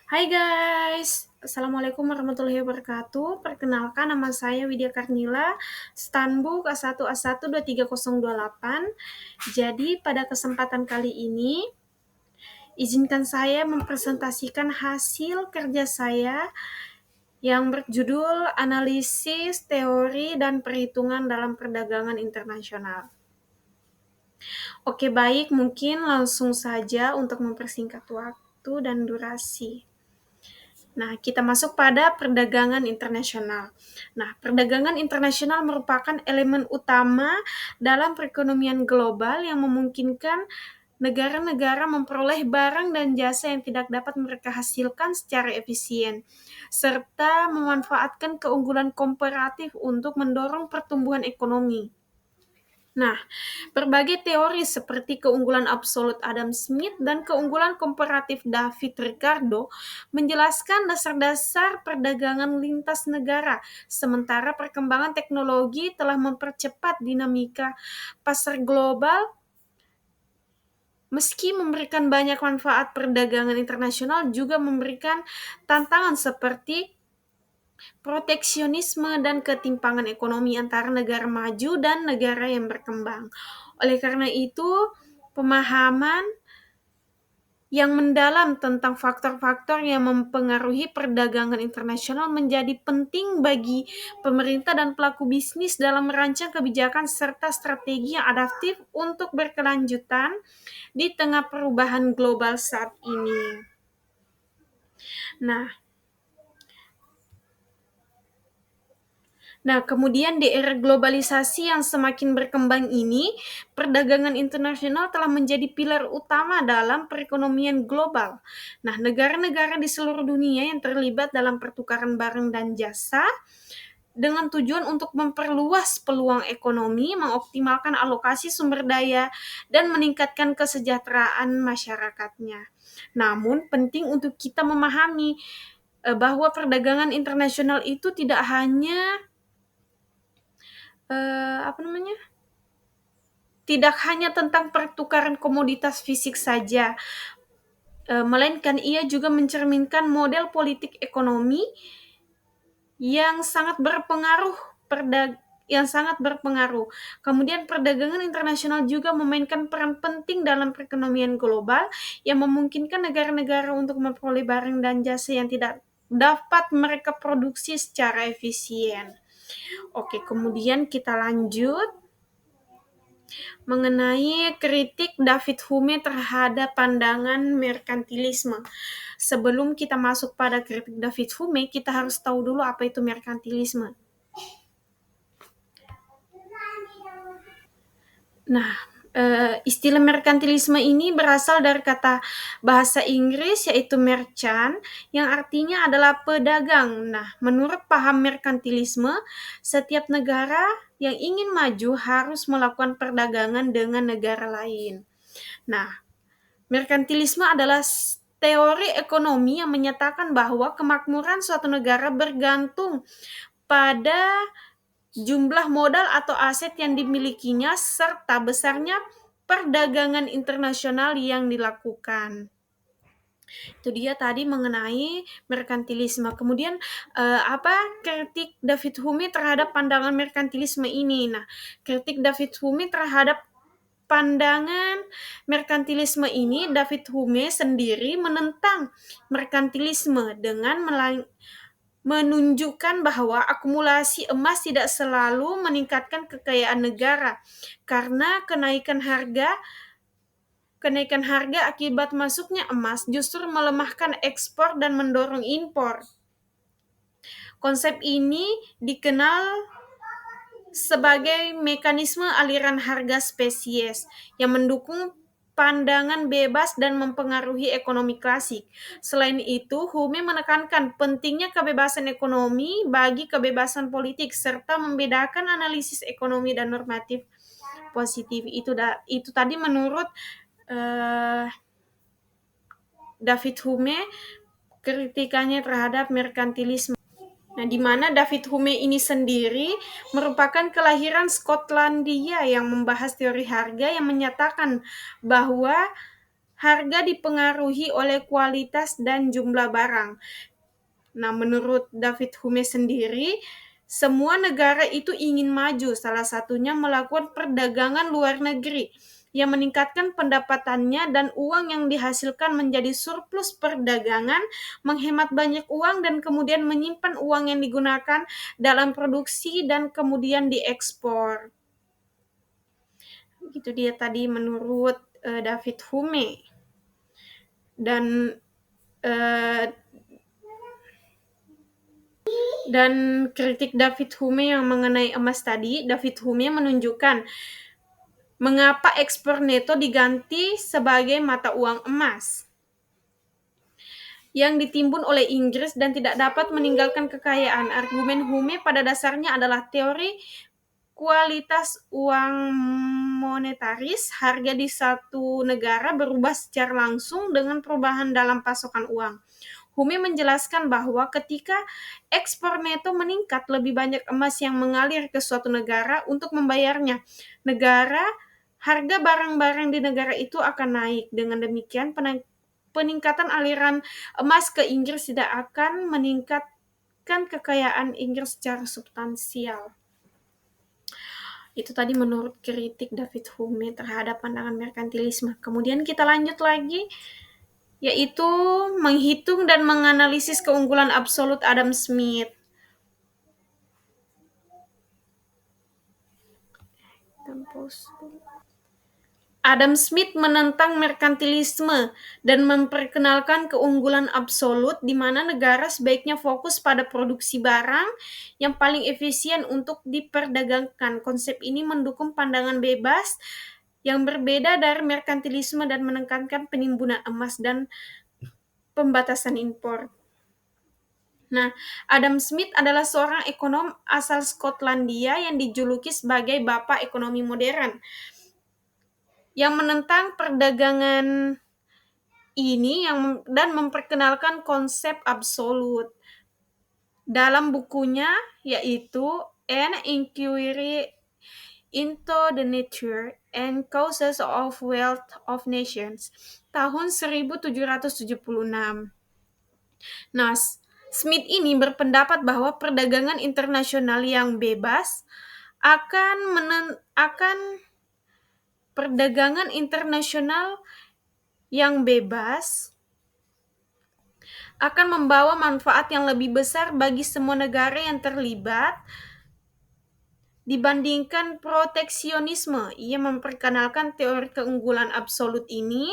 Hai guys, Assalamualaikum warahmatullahi wabarakatuh. Perkenalkan nama saya Widya Karnila, Stanbook A1A1 23028. Jadi pada kesempatan kali ini, izinkan saya mempresentasikan hasil kerja saya yang berjudul Analisis Teori dan Perhitungan dalam Perdagangan Internasional. Oke baik, mungkin langsung saja untuk mempersingkat waktu dan durasi. Nah, kita masuk pada perdagangan internasional. Nah, perdagangan internasional merupakan elemen utama dalam perekonomian global yang memungkinkan negara-negara memperoleh barang dan jasa yang tidak dapat mereka hasilkan secara efisien, serta memanfaatkan keunggulan komparatif untuk mendorong pertumbuhan ekonomi. Nah, berbagai teori seperti keunggulan absolut Adam Smith dan keunggulan komparatif David Ricardo menjelaskan dasar-dasar perdagangan lintas negara, sementara perkembangan teknologi telah mempercepat dinamika pasar global. Meski memberikan banyak manfaat, perdagangan internasional juga memberikan tantangan seperti proteksionisme dan ketimpangan ekonomi antara negara maju dan negara yang berkembang. Oleh karena itu, pemahaman yang mendalam tentang faktor-faktor yang mempengaruhi perdagangan internasional menjadi penting bagi pemerintah dan pelaku bisnis dalam merancang kebijakan serta strategi yang adaptif untuk berkelanjutan di tengah perubahan global saat ini. Nah, kemudian di era globalisasi yang semakin berkembang ini, perdagangan internasional telah menjadi pilar utama dalam perekonomian global. Nah, negara-negara di seluruh dunia yang terlibat dalam pertukaran barang dan jasa dengan tujuan untuk memperluas peluang ekonomi, mengoptimalkan alokasi sumber daya, dan meningkatkan kesejahteraan masyarakatnya. Namun, penting untuk kita memahami bahwa perdagangan internasional itu tidak hanya tidak hanya tentang pertukaran komoditas fisik saja, melainkan ia juga mencerminkan model politik ekonomi yang sangat berpengaruh. Kemudian perdagangan internasional juga memainkan peran penting dalam perekonomian global yang memungkinkan negara-negara untuk memperoleh barang dan jasa yang tidak dapat mereka produksi secara efisien. Oke, kemudian kita lanjut mengenai kritik David Hume terhadap pandangan merkantilisme. Sebelum kita masuk pada kritik David Hume, kita harus tahu dulu apa itu merkantilisme. Nah, istilah merkantilisme ini berasal dari kata bahasa Inggris yaitu merchant yang artinya adalah pedagang. Nah, menurut paham merkantilisme, setiap negara yang ingin maju harus melakukan perdagangan dengan negara lain. Nah, merkantilisme adalah teori ekonomi yang menyatakan bahwa kemakmuran suatu negara bergantung pada jumlah modal atau aset yang dimilikinya serta besarnya perdagangan internasional yang dilakukan. Itu dia tadi mengenai merkantilisme. Kemudian apa kritik David Hume terhadap pandangan merkantilisme ini? Nah, kritik David Hume terhadap pandangan merkantilisme ini, David Hume sendiri menentang merkantilisme dengan menunjukkan bahwa akumulasi emas tidak selalu meningkatkan kekayaan negara karena kenaikan harga akibat masuknya emas justru melemahkan ekspor dan mendorong impor. Konsep ini dikenal sebagai mekanisme aliran harga spesies yang mendukung pandangan bebas dan mempengaruhi ekonomi klasik. Selain itu, Hume menekankan pentingnya kebebasan ekonomi bagi kebebasan politik serta membedakan analisis ekonomi dan normatif positif. Itu tadi menurut David Hume kritikannya terhadap merkantilisme. Nah, di mana David Hume ini sendiri merupakan kelahiran Skotlandia yang membahas teori harga yang menyatakan bahwa Harga dipengaruhi oleh kualitas dan jumlah barang. Nah, menurut David Hume sendiri, semua negara itu ingin maju, salah satunya melakukan perdagangan luar negeri yang meningkatkan pendapatannya dan uang yang dihasilkan menjadi surplus perdagangan, menghemat banyak uang dan kemudian menyimpan uang yang digunakan dalam produksi dan kemudian diekspor. Itu dia tadi menurut David Hume. Uh, dan kritik David Hume yang mengenai emas tadi, David Hume menunjukkan mengapa ekspor neto diganti sebagai mata uang emas yang ditimbun oleh Inggris dan tidak dapat meninggalkan kekayaan. Argumen Hume pada dasarnya adalah teori kualitas uang monetaris. Harga di satu negara berubah secara langsung dengan perubahan dalam pasokan uang. Hume menjelaskan bahwa ketika ekspor neto meningkat, lebih banyak emas yang mengalir ke suatu negara untuk membayarnya. Harga barang-barang di negara itu akan naik. Dengan demikian, peningkatan aliran emas ke Inggris tidak akan meningkatkan kekayaan Inggris secara substansial. Itu tadi menurut kritik David Hume terhadap pandangan merkantilisme. Kemudian kita lanjut lagi, yaitu menghitung dan menganalisis keunggulan absolut Adam Smith. Adam Smith menentang merkantilisme dan memperkenalkan keunggulan absolut di mana negara sebaiknya fokus pada produksi barang yang paling efisien untuk diperdagangkan. Konsep ini mendukung pandangan bebas yang berbeda dari merkantilisme dan menekankan penimbunan emas dan pembatasan impor. Nah, Adam Smith adalah seorang ekonom asal Skotlandia yang dijuluki sebagai Bapak Ekonomi Modern, yang menentang perdagangan ini dan memperkenalkan konsep absolut. Dalam bukunya, yaitu An Inquiry into the Nature and Causes of Wealth of Nations, tahun 1776. Nah, Smith ini berpendapat bahwa perdagangan internasional yang bebas perdagangan internasional yang bebas akan membawa manfaat yang lebih besar bagi semua negara yang terlibat dibandingkan proteksionisme. Ia memperkenalkan teori keunggulan absolut ini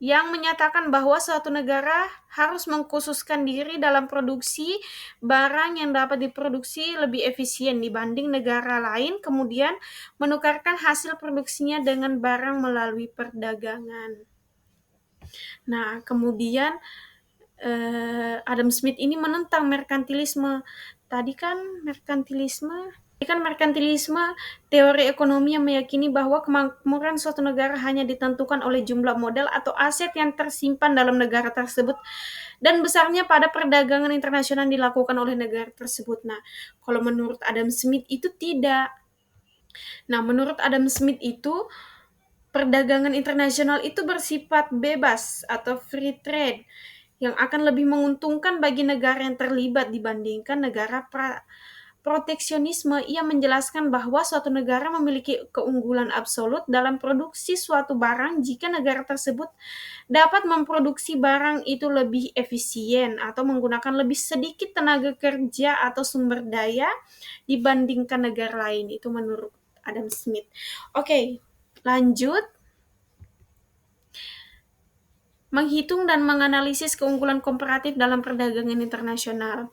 yang menyatakan bahwa suatu negara harus mengkhususkan diri dalam produksi barang yang dapat diproduksi lebih efisien dibanding negara lain, kemudian menukarkan hasil produksinya dengan barang melalui perdagangan. Nah, kemudian Adam Smith ini menentang merkantilisme. Tadi kan merkantilisme teori ekonomi yang meyakini bahwa kemakmuran suatu negara hanya ditentukan oleh jumlah modal atau aset yang tersimpan dalam negara tersebut dan besarnya pada perdagangan internasional yang dilakukan oleh negara tersebut. Nah, kalau menurut Adam Smith itu tidak. Nah, menurut Adam Smith itu perdagangan internasional itu bersifat bebas atau free trade yang akan lebih menguntungkan bagi negara yang terlibat dibandingkan negara proteksionisme. Ia menjelaskan bahwa suatu negara memiliki keunggulan absolut dalam produksi suatu barang jika negara tersebut dapat memproduksi barang itu lebih efisien atau menggunakan lebih sedikit tenaga kerja atau sumber daya dibandingkan negara lain. Itu menurut Adam Smith. Oke, lanjut. Menghitung dan menganalisis keunggulan komparatif dalam perdagangan internasional.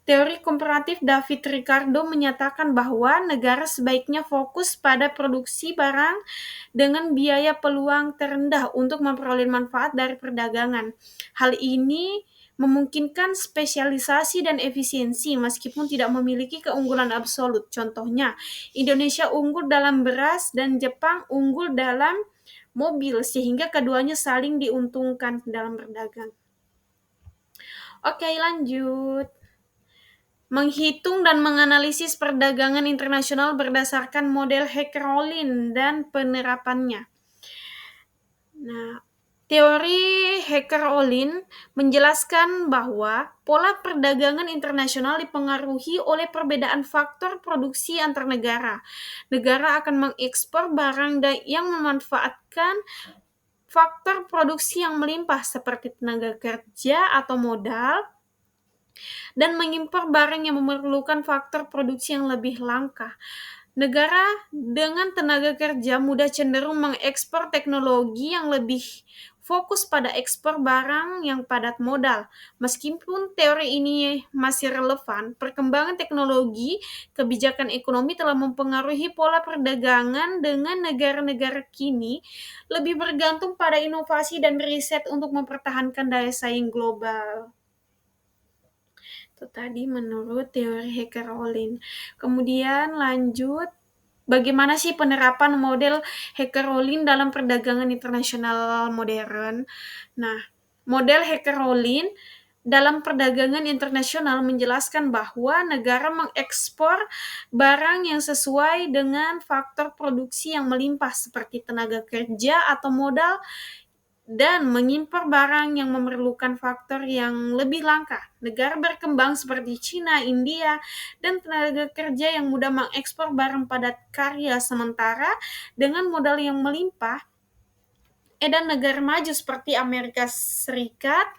Teori komparatif David Ricardo menyatakan bahwa negara sebaiknya fokus pada produksi barang dengan biaya peluang terendah untuk memperoleh manfaat dari perdagangan. Hal ini memungkinkan spesialisasi dan efisiensi meskipun tidak memiliki keunggulan absolut. Contohnya, Indonesia unggul dalam beras dan Jepang unggul dalam mobil sehingga keduanya saling diuntungkan dalam berdagang. Oke, lanjut. Menghitung dan menganalisis perdagangan internasional berdasarkan model Heck-Rollin dan penerapannya. Teori Hacker-Ollin menjelaskan bahwa pola perdagangan internasional dipengaruhi oleh perbedaan faktor produksi antar negara. Negara akan mengekspor barang yang memanfaatkan faktor produksi yang melimpah seperti tenaga kerja atau modal, dan mengimpor barang yang memerlukan faktor produksi yang lebih langka. Negara dengan tenaga kerja mudah cenderung mengekspor teknologi yang lebih fokus pada ekspor barang yang padat modal. Meskipun teori ini masih relevan, perkembangan teknologi, kebijakan ekonomi telah mempengaruhi pola perdagangan dengan negara-negara kini lebih bergantung pada inovasi dan riset untuk mempertahankan daya saing global. Itu tadi menurut teori Hacker-Ollin. Kemudian lanjut, bagaimana sih penerapan model Hacker-Ollin dalam perdagangan internasional modern? Nah, model Hacker-Ollin dalam perdagangan internasional menjelaskan bahwa negara mengekspor barang yang sesuai dengan faktor produksi yang melimpah seperti tenaga kerja atau modal, dan mengimpor barang yang memerlukan faktor yang lebih langka. Negara berkembang seperti China, India, dan tenaga kerja yang mudah mengekspor barang padat karya sementara dengan modal yang melimpah, dan negara maju seperti Amerika Serikat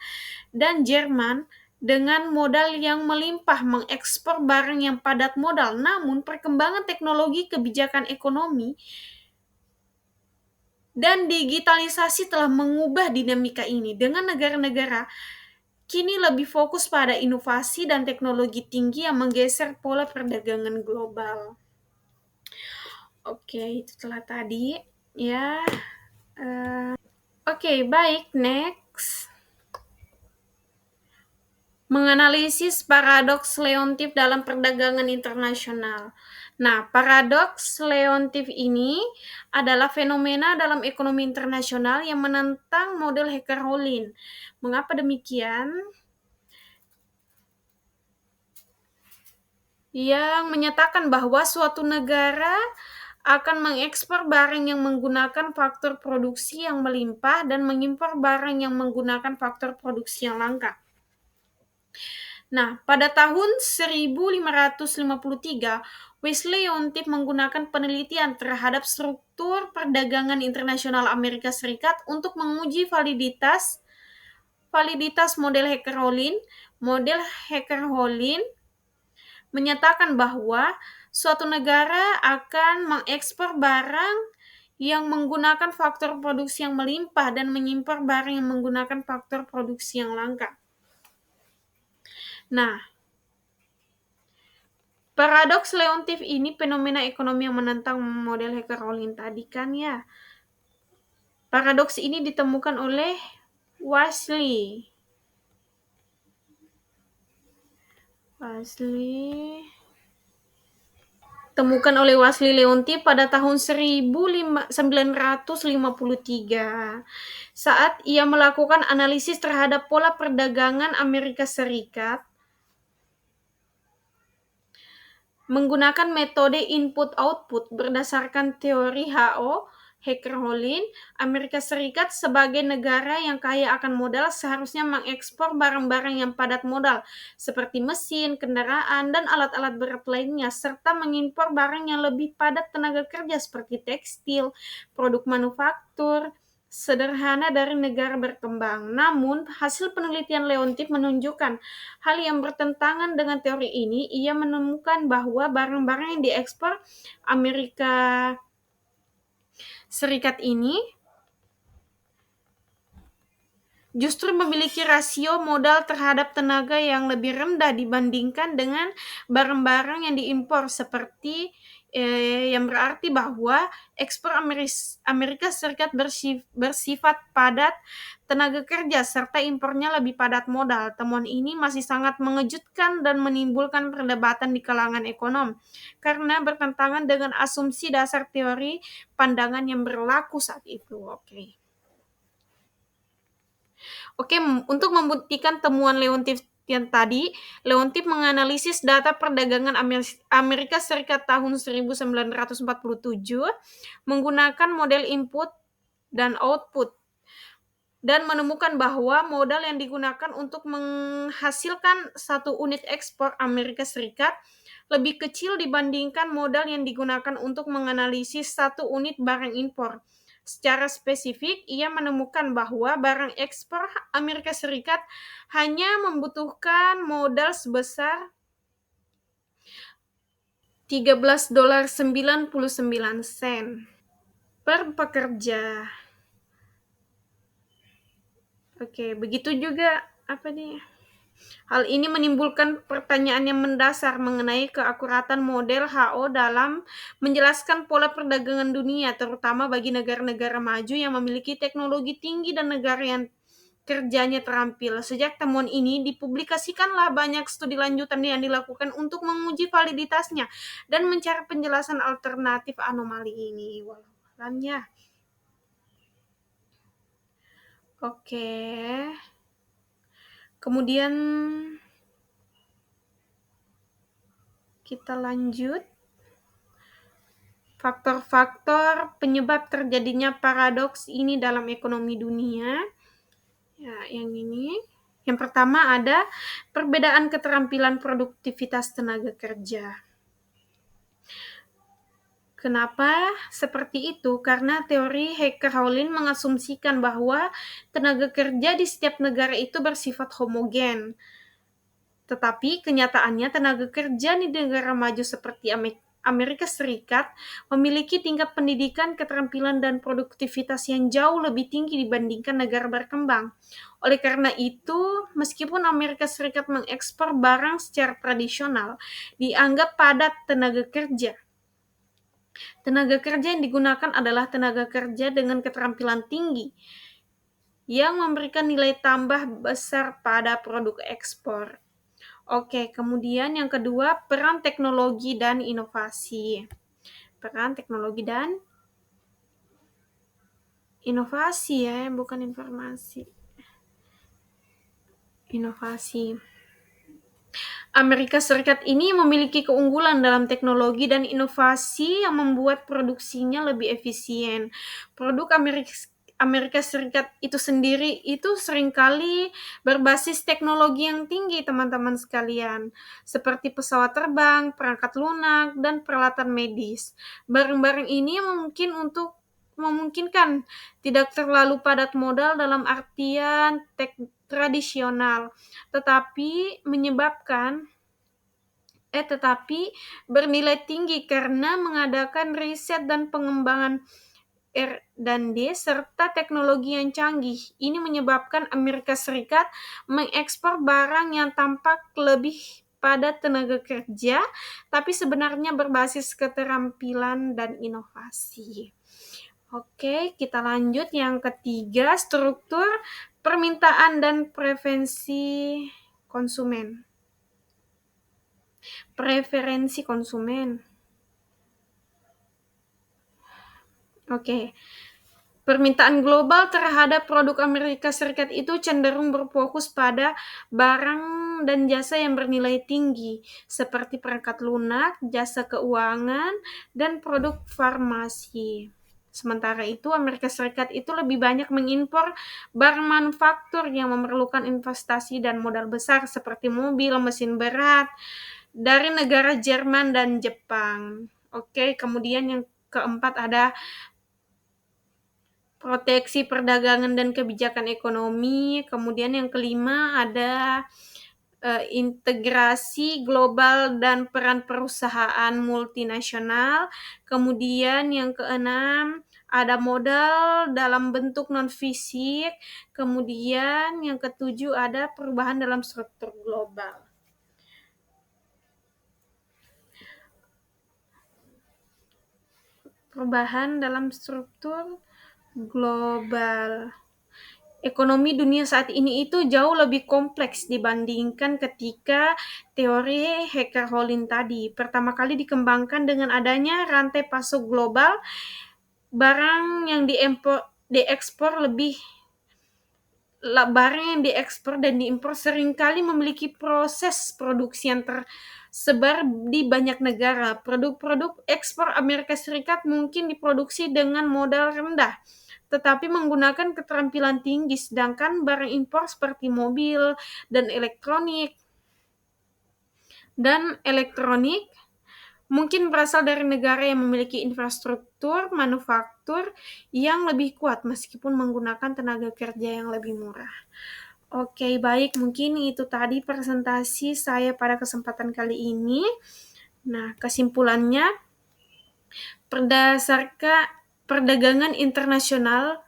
dan Jerman dengan modal yang melimpah mengekspor barang yang padat modal. Namun, perkembangan teknologi, kebijakan ekonomi, dan digitalisasi telah mengubah dinamika ini, dengan negara-negara kini lebih fokus pada inovasi dan teknologi tinggi yang menggeser pola perdagangan global. Oke, itu telah tadi ya. Oke, baik, next. Menganalisis paradoks Leontief dalam perdagangan internasional. Nah, paradoks Leontief ini adalah fenomena dalam ekonomi internasional yang menentang model Hacker-Ollin. Mengapa demikian? Yang menyatakan bahwa suatu negara akan mengekspor barang yang menggunakan faktor produksi yang melimpah dan mengimpor barang yang menggunakan faktor produksi yang langka. Nah, pada tahun 1553, Wesley Leontief menggunakan penelitian terhadap struktur perdagangan internasional Amerika Serikat untuk menguji validitas model Hacker-Ollin. Model Hacker-Ollin menyatakan bahwa suatu negara akan mengekspor barang yang menggunakan faktor produksi yang melimpah dan mengimpor barang yang menggunakan faktor produksi yang langka. Nah, paradoks Leontief ini fenomena ekonomi yang menentang model Hacker-Ollin tadi kan ya. Paradoks ini ditemukan oleh Wesley Leontief pada tahun 1953 saat ia melakukan analisis terhadap pola perdagangan Amerika Serikat menggunakan metode input-output berdasarkan teori Hacker-Ollin. Amerika Serikat sebagai negara yang kaya akan modal seharusnya mengekspor barang-barang yang padat modal seperti mesin, kendaraan, dan alat-alat berat lainnya, serta mengimpor barang yang lebih padat tenaga kerja seperti tekstil, produk manufaktur sederhana dari negara berkembang. Namun, hasil penelitian Leontief menunjukkan hal yang bertentangan dengan teori ini. Ia menemukan bahwa barang-barang yang diekspor Amerika Serikat ini justru memiliki rasio modal terhadap tenaga yang lebih rendah dibandingkan dengan barang-barang yang diimpor, seperti yang berarti bahwa ekspor Amerika Serikat bersifat padat tenaga kerja serta impornya lebih padat modal. Temuan ini masih sangat mengejutkan dan menimbulkan perdebatan di kalangan ekonom karena bertentangan dengan asumsi dasar teori pandangan yang berlaku saat itu. Oke, untuk membuktikan temuan Leontief yang tadi, Leontief menganalisis data perdagangan Amerika Serikat tahun 1947 menggunakan model input dan output. dan menemukan bahwa modal yang digunakan untuk menghasilkan satu unit ekspor Amerika Serikat lebih kecil dibandingkan modal yang digunakan untuk menganalisis satu unit barang impor. Secara spesifik, ia menemukan bahwa barang ekspor Amerika Serikat hanya membutuhkan modal sebesar $13.99 per pekerja. Oke, begitu juga apa nih? Hal ini menimbulkan pertanyaan yang mendasar mengenai keakuratan model HO dalam menjelaskan pola perdagangan dunia, terutama bagi negara-negara maju yang memiliki teknologi tinggi dan negara yang kerjanya terampil. Sejak temuan ini dipublikasikanlah banyak studi lanjutan yang dilakukan untuk menguji validitasnya dan mencari penjelasan alternatif anomali ini. Walau ya. Oke. Kemudian kita lanjut. Faktor-faktor penyebab terjadinya paradoks ini dalam ekonomi dunia. Ya, yang ini. Yang pertama ada perbedaan keterampilan produktivitas tenaga kerja. Kenapa seperti itu? Karena teori Hacker-Hollin mengasumsikan bahwa tenaga kerja di setiap negara itu bersifat homogen. Tetapi kenyataannya tenaga kerja di negara maju seperti Amerika Serikat memiliki tingkat pendidikan, keterampilan, dan produktivitas yang jauh lebih tinggi dibandingkan negara berkembang. Oleh karena itu, meskipun Amerika Serikat mengekspor barang secara tradisional, dianggap padat tenaga kerja. Tenaga kerja yang digunakan adalah tenaga kerja dengan keterampilan tinggi yang memberikan nilai tambah besar pada produk ekspor. Oke, kemudian yang kedua, peran teknologi dan inovasi. Peran teknologi dan inovasi ya, bukan informasi. Inovasi. Amerika Serikat ini memiliki keunggulan dalam teknologi dan inovasi yang membuat produksinya lebih efisien. Produk Amerika Serikat itu sendiri itu seringkali berbasis teknologi yang tinggi, teman-teman sekalian, seperti pesawat terbang, perangkat lunak, dan peralatan medis. Barang-barang ini memungkinkan tidak terlalu padat modal dalam artian tradisional, tetapi bernilai tinggi karena mengadakan riset dan pengembangan R&D serta teknologi yang canggih. Ini menyebabkan Amerika Serikat mengekspor barang yang tampak lebih pada tenaga kerja, tapi sebenarnya berbasis keterampilan dan inovasi. Oke, kita lanjut yang ketiga, struktur permintaan dan preferensi konsumen. Oke. Permintaan global terhadap produk Amerika Serikat itu cenderung berfokus pada barang dan jasa yang bernilai tinggi, seperti perangkat lunak, jasa keuangan, dan produk farmasi. Sementara itu, Amerika Serikat itu lebih banyak mengimpor barang manufaktur yang memerlukan investasi dan modal besar, seperti mobil, mesin berat, dari negara Jerman dan Jepang. Oke, kemudian yang keempat ada proteksi perdagangan dan kebijakan ekonomi. Kemudian yang kelima ada integrasi global dan peran perusahaan multinasional. Kemudian yang keenam ada modal dalam bentuk non-fisik. Kemudian yang ketujuh ada perubahan dalam struktur global. Perubahan dalam struktur global. Ekonomi dunia saat ini itu jauh lebih kompleks dibandingkan ketika teori Hacker-Hollin tadi. Pertama kali dikembangkan dengan adanya rantai pasok global, barang yang diekspor dan diimpor seringkali memiliki proses produksi yang tersebar di banyak negara. Produk-produk ekspor Amerika Serikat mungkin diproduksi dengan modal rendah, tetapi menggunakan keterampilan tinggi, sedangkan barang impor seperti mobil dan elektronik mungkin berasal dari negara yang memiliki infrastruktur manufaktur yang lebih kuat meskipun menggunakan tenaga kerja yang lebih murah. Oke, baik, mungkin itu tadi presentasi saya pada kesempatan kali ini. Nah, kesimpulannya, berdasarkan perdagangan internasional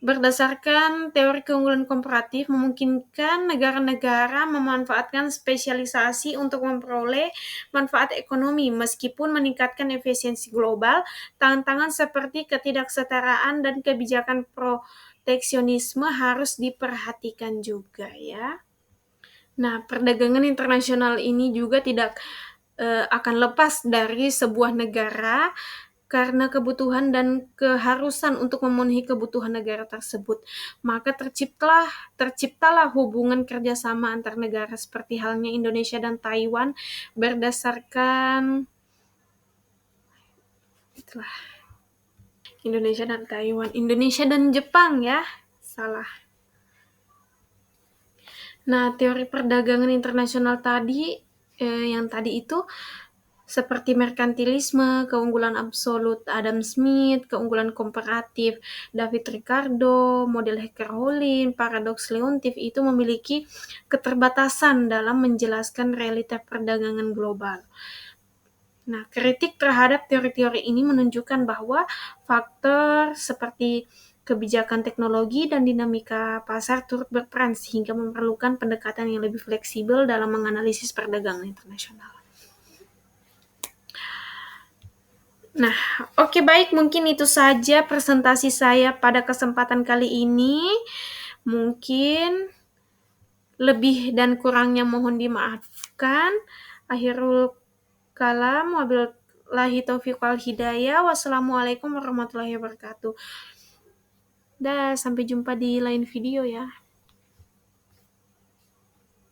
berdasarkan teori keunggulan komparatif memungkinkan negara-negara memanfaatkan spesialisasi untuk memperoleh manfaat ekonomi meskipun meningkatkan efisiensi global. Tantangan seperti ketidaksetaraan dan kebijakan proteksionisme harus diperhatikan juga ya. Nah, perdagangan internasional ini juga tidak akan lepas dari sebuah negara karena kebutuhan dan keharusan untuk memenuhi kebutuhan negara tersebut. Maka terciptalah hubungan kerjasama antar negara seperti halnya Indonesia dan Taiwan berdasarkan itulah Indonesia dan Jepang ya. Salah. Nah, teori perdagangan internasional tadi yang tadi itu seperti merkantilisme, keunggulan absolut Adam Smith, keunggulan komparatif David Ricardo, model Hecker-Hollin, paradoks Leontief itu memiliki keterbatasan dalam menjelaskan realita perdagangan global. Nah, kritik terhadap teori-teori ini menunjukkan bahwa faktor seperti kebijakan teknologi dan dinamika pasar turut berperan sehingga memerlukan pendekatan yang lebih fleksibel dalam menganalisis perdagangan internasional. Nah, oke, baik, mungkin itu saja presentasi saya pada kesempatan kali ini. Mungkin lebih dan kurangnya mohon dimaafkan. Akhirul kalam, wabillahi taufiq wal hidayah. Wassalamualaikum warahmatullahi wabarakatuh. Dah, sampai jumpa di lain video ya.